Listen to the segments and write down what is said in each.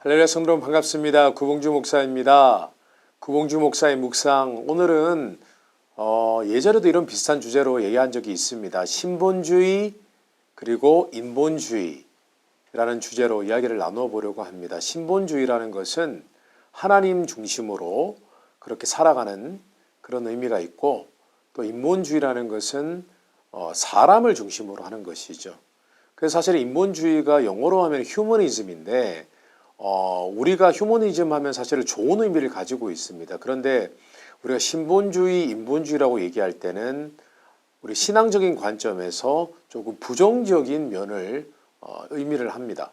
할렐루야 성도 여러분 반갑습니다. 구봉주 목사입니다. 구봉주 목사의 묵상 오늘은 예전에도 이런 비슷한 주제로 얘기한 적이 있습니다. 신본주의 그리고 인본주의라는 주제로 이야기를 나누어 보려고 합니다. 신본주의라는 것은 하나님 중심으로 그렇게 살아가는 그런 의미가 있고, 또 인본주의라는 것은 사람을 중심으로 하는 것이죠. 그래서 사실 인본주의가 영어로 하면 휴머니즘인데 우리가 휴머니즘 하면 사실 좋은 의미를 가지고 있습니다. 그런데 우리가 신본주의, 인본주의라고 얘기할 때는 우리 신앙적인 관점에서 조금 부정적인 면을 의미를 합니다.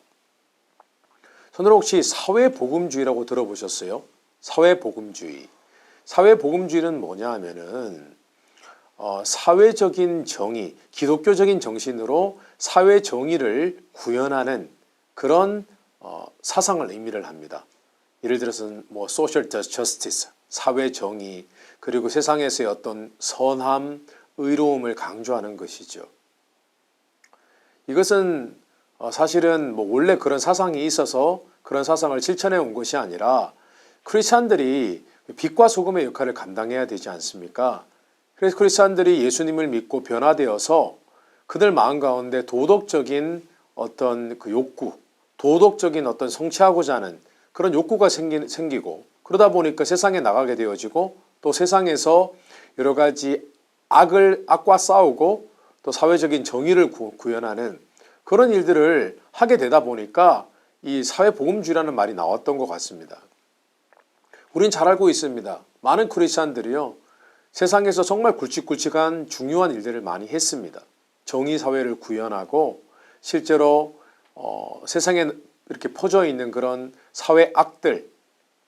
손으로 혹시 사회복음주의라고 들어보셨어요? 사회복음주의. 사회복음주의는 뭐냐 하면은 사회적인 정의, 기독교적인 정신으로 사회 정의를 구현하는 그런 사상을 의미를 합니다. 예를 들어서 뭐 social justice, 사회 정의, 그리고 세상에서의 어떤 선함, 의로움을 강조하는 것이죠. 이것은 사실은 뭐 원래 그런 사상이 있어서 그런 사상을 실천해 온 것이 아니라 크리스찬들이 빛과 소금의 역할을 감당해야 되지 않습니까? 그래서 크리스찬들이 예수님을 믿고 변화되어서 그들 마음 가운데 도덕적인 어떤 그 욕구, 도덕적인 어떤 성취하고자 하는 그런 욕구가 생기고, 그러다 보니까 세상에 나가게 되어지고, 또 세상에서 여러 가지 악과 싸우고 또 사회적인 정의를 구현하는 그런 일들을 하게 되다 보니까 이 사회복음주의라는 말이 나왔던 것 같습니다. 우린 잘 알고 있습니다. 많은 크리스찬들이요, 세상에서 정말 굵직굵직한 중요한 일들을 많이 했습니다. 정의사회를 구현하고 실제로 세상에 이렇게 퍼져 있는 그런 사회 악들,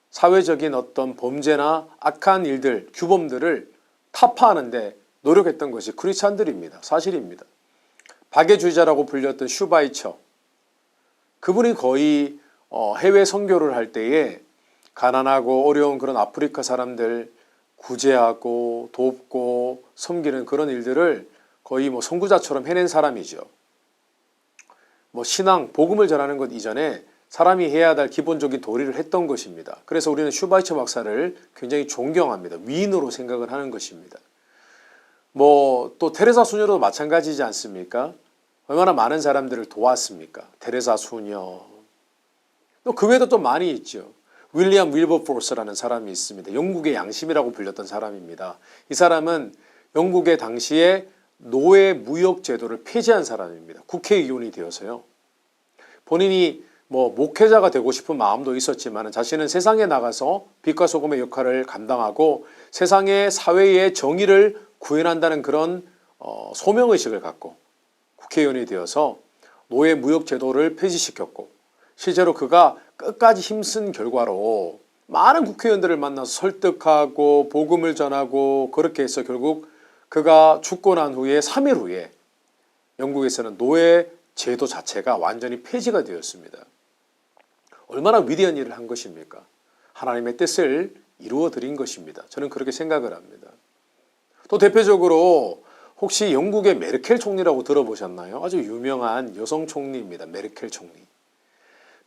사회적인 어떤 범죄나 악한 일들, 규범들을 타파하는데 노력했던 것이 크리스찬들입니다. 사실입니다. 박애주의자라고 불렸던 슈바이처, 그분이 거의 해외 선교를 할 때에 가난하고 어려운 그런 아프리카 사람들 구제하고 돕고 섬기는 그런 일들을 거의 뭐 선구자처럼 해낸 사람이죠. 뭐 신앙, 복음을 전하는 것 이전에 사람이 해야 할 기본적인 도리를 했던 것입니다. 그래서 우리는 슈바이처 박사를 굉장히 존경합니다. 위인으로 생각을 하는 것입니다. 뭐 또 테레사 수녀도 마찬가지지 않습니까? 얼마나 많은 사람들을 도왔습니까? 테레사 수녀. 또 그 외에도 또 많이 있죠. 윌리엄 윌버포스라는 사람이 있습니다. 영국의 양심이라고 불렸던 사람입니다. 이 사람은 영국의 당시에 노예 무역 제도를 폐지한 사람입니다. 국회의원이 되어서요. 본인이 뭐 목회자가 되고 싶은 마음도 있었지만 자신은 세상에 나가서 빛과 소금의 역할을 감당하고 세상의 사회의 정의를 구현한다는 그런 소명의식을 갖고 국회의원이 되어서 노예 무역 제도를 폐지시켰고, 실제로 그가 끝까지 힘쓴 결과로 많은 국회의원들을 만나서 설득하고 복음을 전하고 그렇게 해서 결국 그가 죽고 난 후에 3일 후에 영국에서는 노예 제도 자체가 완전히 폐지가 되었습니다. 얼마나 위대한 일을 한 것입니까? 하나님의 뜻을 이루어 드린 것입니다. 저는 그렇게 생각을 합니다. 또 대표적으로 혹시 영국의 메르켈 총리라고 들어보셨나요? 아주 유명한 여성 총리입니다. 메르켈 총리.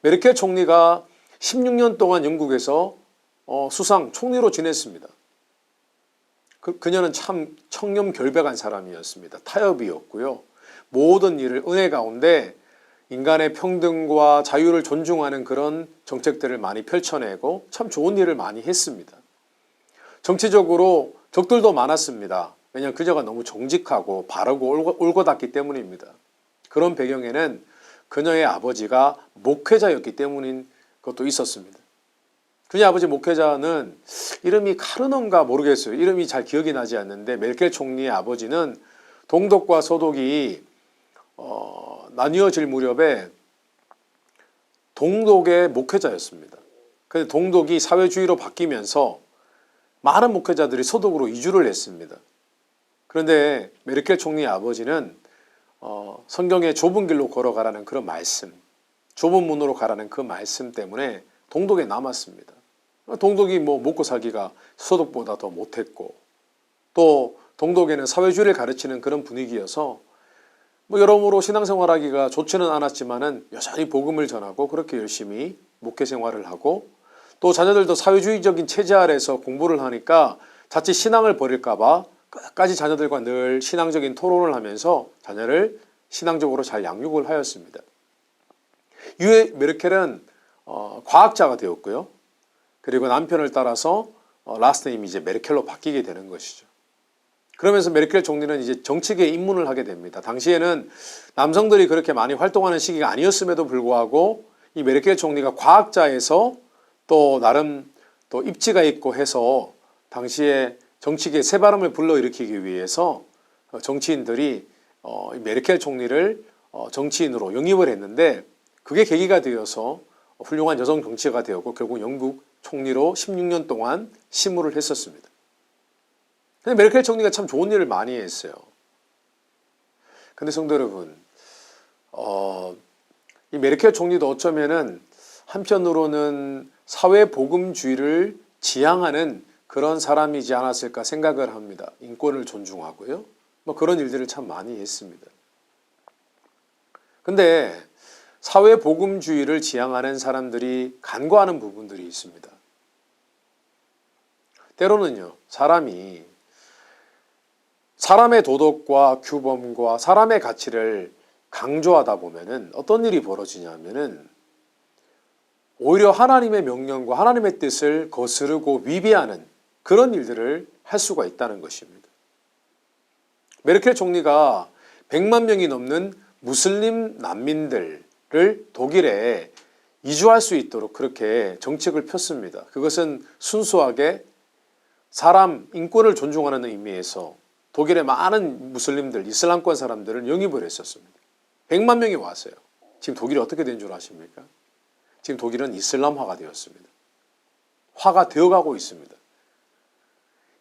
메르켈 총리가 16년 동안 영국에서 수상 총리로 지냈습니다. 그녀는 참 청렴결백한 사람이었습니다. 타협이었고요. 모든 일을 은혜 가운데 인간의 평등과 자유를 존중하는 그런 정책들을 많이 펼쳐내고 참 좋은 일을 많이 했습니다. 정치적으로 적들도 많았습니다. 왜냐하면 그녀가 너무 정직하고 바르고 올곧았기 때문입니다. 그런 배경에는 그녀의 아버지가 목회자였기 때문인 것도 있었습니다. 그녀 아버지 목회자는 이름이 카르넌가 모르겠어요. 이름이 잘 기억이 나지 않는데 메르켈 총리의 아버지는 동독과 서독이 나뉘어질 무렵에 동독의 목회자였습니다. 그런데 동독이 사회주의로 바뀌면서 많은 목회자들이 서독으로 이주를 했습니다. 그런데 메르켈 총리의 아버지는 성경의 좁은 길로 걸어가라는 그런 말씀, 좁은 문으로 가라는 그 말씀 때문에 동독에 남았습니다. 동독이 뭐 먹고 살기가 서독보다 더 못했고, 또 동독에는 사회주의를 가르치는 그런 분위기여서 뭐 여러모로 신앙생활하기가 좋지는 않았지만은 여전히 복음을 전하고 그렇게 열심히 목회 생활을 하고 또 자녀들도 사회주의적인 체제 아래서 공부를 하니까 자칫 신앙을 버릴까봐 끝까지 자녀들과 늘 신앙적인 토론을 하면서 자녀를 신앙적으로 잘 양육을 하였습니다. 이후에 메르켈은 과학자가 되었고요. 그리고 남편을 따라서 라스트 네임이 이제 메르켈로 바뀌게 되는 것이죠. 그러면서 메르켈 총리는 이제 정치계에 입문을 하게 됩니다. 당시에는 남성들이 그렇게 많이 활동하는 시기가 아니었음에도 불구하고 이 메르켈 총리가 과학자에서 또 나름 또 입지가 있고 해서 당시에 정치계 새바람을 불러일으키기 위해서 정치인들이 메르켈 총리를 정치인으로 영입을 했는데 그게 계기가 되어서 훌륭한 여성 정치가가 되었고 결국 영국 총리로 16년 동안 심우를 했었습니다. 근데 메르켈 총리가 참 좋은 일을 많이 했어요. 근데 성도 여러분, 이 메르켈 총리도 어쩌면은 한편으로는 사회복음주의를 지향하는 그런 사람이지 않았을까 생각을 합니다. 인권을 존중하고요. 뭐 그런 일들을 참 많이 했습니다. 근데 사회복음주의를 지향하는 사람들이 간과하는 부분들이 있습니다. 때로는요, 사람의 도덕과 규범과 사람의 가치를 강조하다 보면은 어떤 일이 벌어지냐면은 오히려 하나님의 명령과 하나님의 뜻을 거스르고 위배하는 그런 일들을 할 수가 있다는 것입니다. 메르켈 총리가 100만 명이 넘는 무슬림 난민들을 독일에 이주할 수 있도록 그렇게 정책을 폈습니다. 그것은 순수하게 사람 인권을 존중하는 의미에서 독일의 많은 무슬림들, 이슬람권 사람들을 영입을 했었습니다. 100만 명이 왔어요. 지금 독일이 어떻게 된 줄 아십니까? 지금 독일은 이슬람화가 되었습니다. 화가 되어가고 있습니다.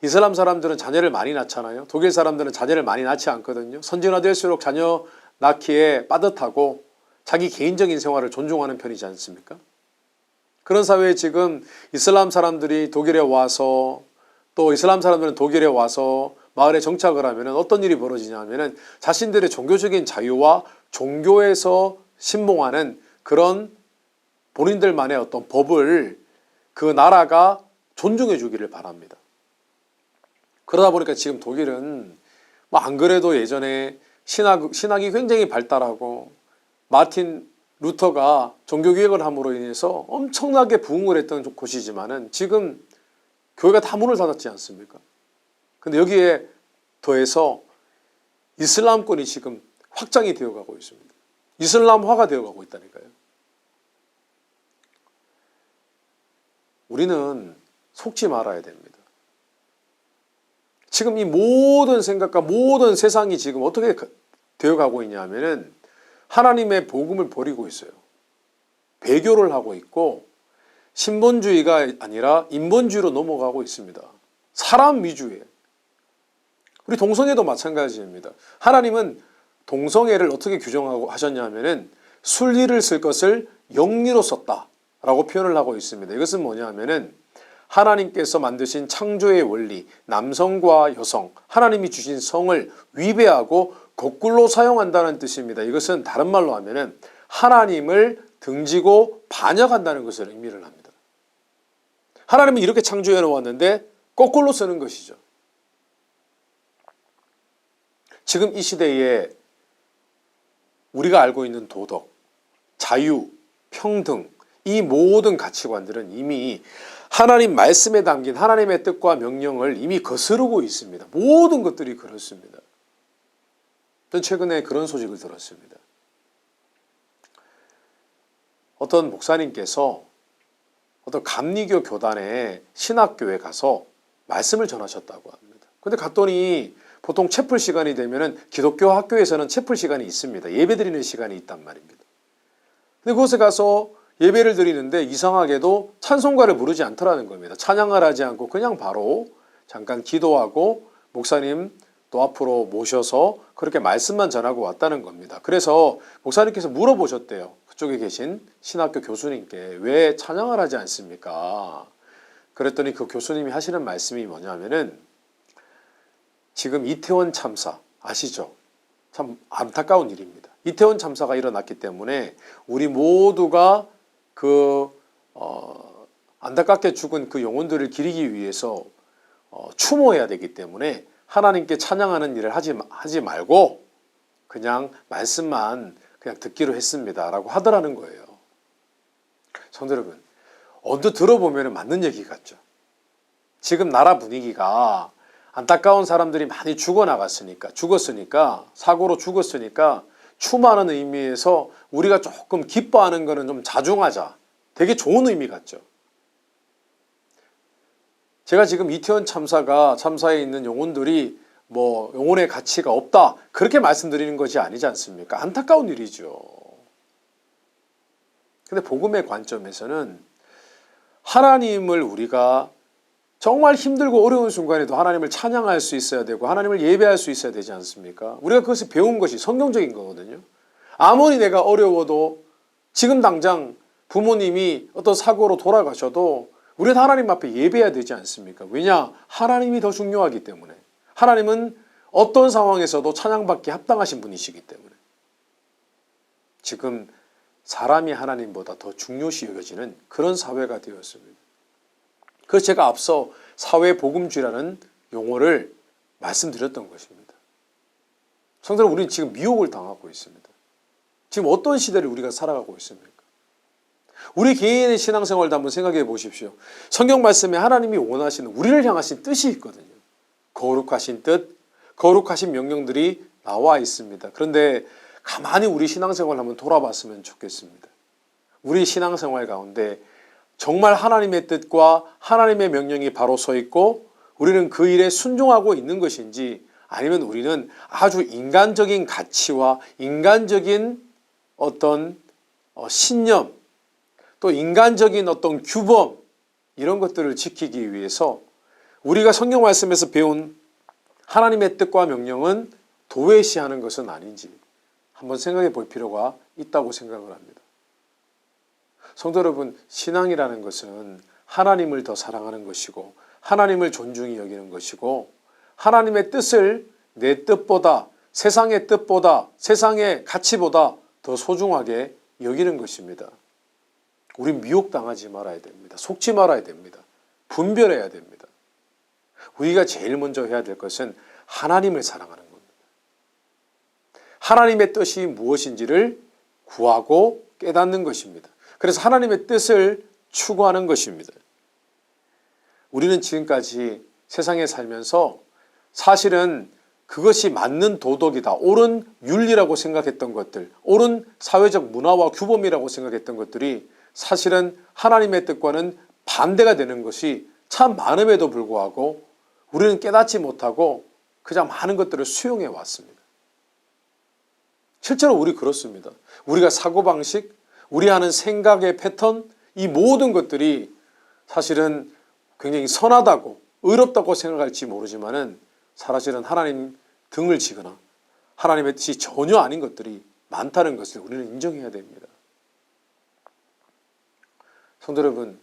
이슬람 사람들은 자녀를 많이 낳잖아요. 독일 사람들은 자녀를 많이 낳지 않거든요. 선진화될수록 자녀 낳기에 빠듯하고 자기 개인적인 생활을 존중하는 편이지 않습니까? 그런 사회에 지금 이슬람 사람들이 독일에 와서 또 이슬람 사람들은 독일에 와서 마을에 정착을 하면 어떤 일이 벌어지냐 하면 자신들의 종교적인 자유와 종교에서 신봉하는 그런 본인들만의 어떤 법을 그 나라가 존중해 주기를 바랍니다. 그러다 보니까 지금 독일은 뭐 안 그래도 예전에 신학이 굉장히 발달하고 마틴 루터가 종교개혁을 함으로 인해서 엄청나게 부흥을 했던 곳이지만은 지금 교회가 다 문을 닫았지 않습니까? 근데 여기에 더해서 이슬람권이 지금 확장이 되어가고 있습니다. 이슬람화가 되어가고 있다니까요. 우리는 속지 말아야 됩니다. 지금 이 모든 생각과 모든 세상이 지금 어떻게 되어가고 있냐면은 하나님의 복음을 버리고 있어요. 배교를 하고 있고 신본주의가 아니라 인본주의로 넘어가고 있습니다. 사람 위주의. 우리 동성애도 마찬가지입니다. 하나님은 동성애를 어떻게 규정하고 하셨냐면은 순리를 쓸 것을 영리로 썼다라고 표현을 하고 있습니다. 이것은 뭐냐면은 하나님께서 만드신 창조의 원리, 남성과 여성, 하나님이 주신 성을 위배하고 거꾸로 사용한다는 뜻입니다. 이것은 다른 말로 하면은 하나님을 등지고 반역한다는 것을 의미를 합니다. 하나님은 이렇게 창조해 놓았는데 거꾸로 쓰는 것이죠. 지금 이 시대에 우리가 알고 있는 도덕, 자유, 평등, 이 모든 가치관들은 이미 하나님 말씀에 담긴 하나님의 뜻과 명령을 이미 거스르고 있습니다. 모든 것들이 그렇습니다. 저는 최근에 그런 소식을 들었습니다. 어떤 목사님께서 어떤 감리교 교단의 신학교에 가서 말씀을 전하셨다고 합니다. 근데 갔더니 보통 채플 시간이 되면은 기독교 학교에서는 채플 시간이 있습니다. 예배 드리는 시간이 있단 말입니다. 근데 그곳에 가서 예배를 드리는데 이상하게도 찬송가를 부르지 않더라는 겁니다. 찬양을 하지 않고 그냥 바로 잠깐 기도하고 목사님 또 앞으로 모셔서 그렇게 말씀만 전하고 왔다는 겁니다. 그래서 목사님께서 물어보셨대요. 그쪽에 계신 신학교 교수님께 왜 찬양을 하지 않습니까? 그랬더니 그 교수님이 하시는 말씀이 뭐냐면은 지금 이태원 참사 아시죠? 참 안타까운 일입니다. 이태원 참사가 일어났기 때문에 우리 모두가 안타깝게 죽은 그 영혼들을 기리기 위해서 추모해야 되기 때문에 하나님께 찬양하는 일을 하지 말고 그냥 말씀만 그냥 듣기로 했습니다 라고 하더라는 거예요. 성도 여러분, 언뜻 들어보면 맞는 얘기 같죠. 지금 나라 분위기가 안타까운 사람들이 많이 죽었으니까 사고로 죽었으니까 추모하는 의미에서 우리가 조금 기뻐하는 거는 좀 자중하자. 되게 좋은 의미 같죠. 제가 지금 이태원 참사에 있는 영혼들이 뭐 영혼의 가치가 없다 그렇게 말씀드리는 것이 아니지 않습니까? 안타까운 일이죠. 근데 복음의 관점에서는 하나님을 우리가 정말 힘들고 어려운 순간에도 하나님을 찬양할 수 있어야 되고 하나님을 예배할 수 있어야 되지 않습니까? 우리가 그것을 배운 것이 성경적인 거거든요. 아무리 내가 어려워도 지금 당장 부모님이 어떤 사고로 돌아가셔도 우리는 하나님 앞에 예배해야 되지 않습니까? 왜냐? 하나님이 더 중요하기 때문에. 하나님은 어떤 상황에서도 찬양받기 합당하신 분이시기 때문에. 지금 사람이 하나님보다 더 중요시 여겨지는 그런 사회가 되었습니다. 그래서 제가 앞서 사회복음주의라는 용어를 말씀드렸던 것입니다. 성도는 우리는 지금 미혹을 당하고 있습니다. 지금 어떤 시대를 우리가 살아가고 있습니까? 우리 개인의 신앙생활도 한번 생각해 보십시오. 성경 말씀에 하나님이 원하시는 우리를 향하신 뜻이 있거든요. 거룩하신 뜻, 거룩하신 명령들이 나와 있습니다. 그런데 가만히 우리 신앙생활을 한번 돌아봤으면 좋겠습니다. 우리 신앙생활 가운데 정말 하나님의 뜻과 하나님의 명령이 바로 서 있고 우리는 그 일에 순종하고 있는 것인지 아니면 우리는 아주 인간적인 가치와 인간적인 어떤 신념 또 인간적인 어떤 규범 이런 것들을 지키기 위해서 우리가 성경 말씀에서 배운 하나님의 뜻과 명령은 도외시하는 것은 아닌지 한번 생각해 볼 필요가 있다고 생각을 합니다. 성도 여러분, 신앙이라는 것은 하나님을 더 사랑하는 것이고 하나님을 존중히 여기는 것이고 하나님의 뜻을 내 뜻보다 세상의 뜻보다 세상의 가치보다 더 소중하게 여기는 것입니다. 우린 미혹당하지 말아야 됩니다. 속지 말아야 됩니다. 분별해야 됩니다. 우리가 제일 먼저 해야 될 것은 하나님을 사랑하는 겁니다. 하나님의 뜻이 무엇인지를 구하고 깨닫는 것입니다. 그래서 하나님의 뜻을 추구하는 것입니다. 우리는 지금까지 세상에 살면서 사실은 그것이 맞는 도덕이다, 옳은 윤리라고 생각했던 것들, 옳은 사회적 문화와 규범이라고 생각했던 것들이 사실은 하나님의 뜻과는 반대가 되는 것이 참 많음에도 불구하고 우리는 깨닫지 못하고 그냥 많은 것들을 수용해 왔습니다. 실제로 우리 그렇습니다. 우리가 사고방식, 우리 하는 생각의 패턴, 이 모든 것들이 사실은 굉장히 선하다고 의롭다고 생각할지 모르지만은 사실은 하나님 등을 지거나 하나님의 뜻이 전혀 아닌 것들이 많다는 것을 우리는 인정해야 됩니다. 성도 여러분,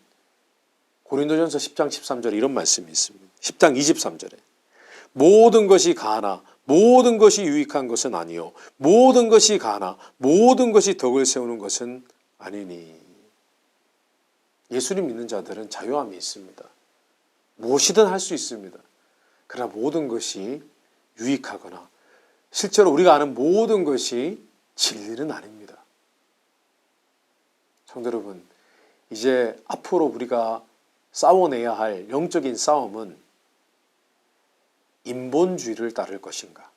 고린도전서 10장 13절에 이런 말씀이 있습니다. 10장 23절에 모든 것이 가하나 모든 것이 유익한 것은 아니요 모든 것이 가하나 모든 것이 덕을 세우는 것은 아니니. 예수님 믿는 자들은 자유함이 있습니다. 무엇이든 할 수 있습니다. 그러나 모든 것이 유익하거나 실제로 우리가 아는 모든 것이 진리는 아닙니다. 성도 여러분, 이제 앞으로 우리가 싸워내야 할 영적인 싸움은 인본주의를 따를 것인가,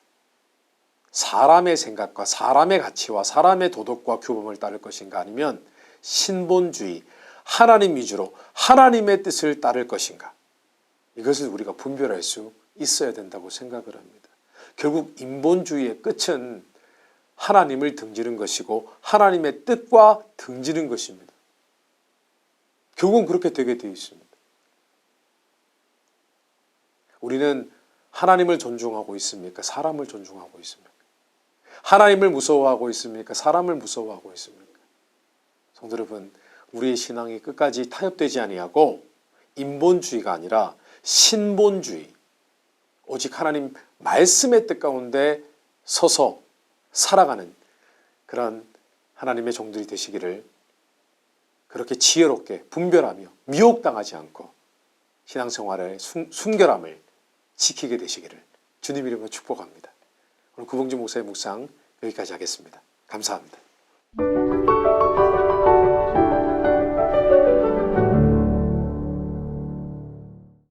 사람의 생각과 사람의 가치와 사람의 도덕과 규범을 따를 것인가, 아니면 신본주의, 하나님 위주로 하나님의 뜻을 따를 것인가, 이것을 우리가 분별할 수 있어야 된다고 생각을 합니다. 결국 인본주의의 끝은 하나님을 등지는 것이고 하나님의 뜻과 등지는 것입니다. 결국은 그렇게 되게 되어 있습니다. 우리는 하나님을 존중하고 있습니까? 사람을 존중하고 있습니까? 하나님을 무서워하고 있습니까? 사람을 무서워하고 있습니까? 성도 여러분, 우리의 신앙이 끝까지 타협되지 아니하고 인본주의가 아니라 신본주의, 오직 하나님 말씀의 뜻 가운데 서서 살아가는 그런 하나님의 종들이 되시기를, 그렇게 지혜롭게 분별하며 미혹당하지 않고 신앙생활의 순결함을 지키게 되시기를 주님 이름으로 축복합니다. 오늘 구봉주 목사의 묵상 여기까지 하겠습니다. 감사합니다.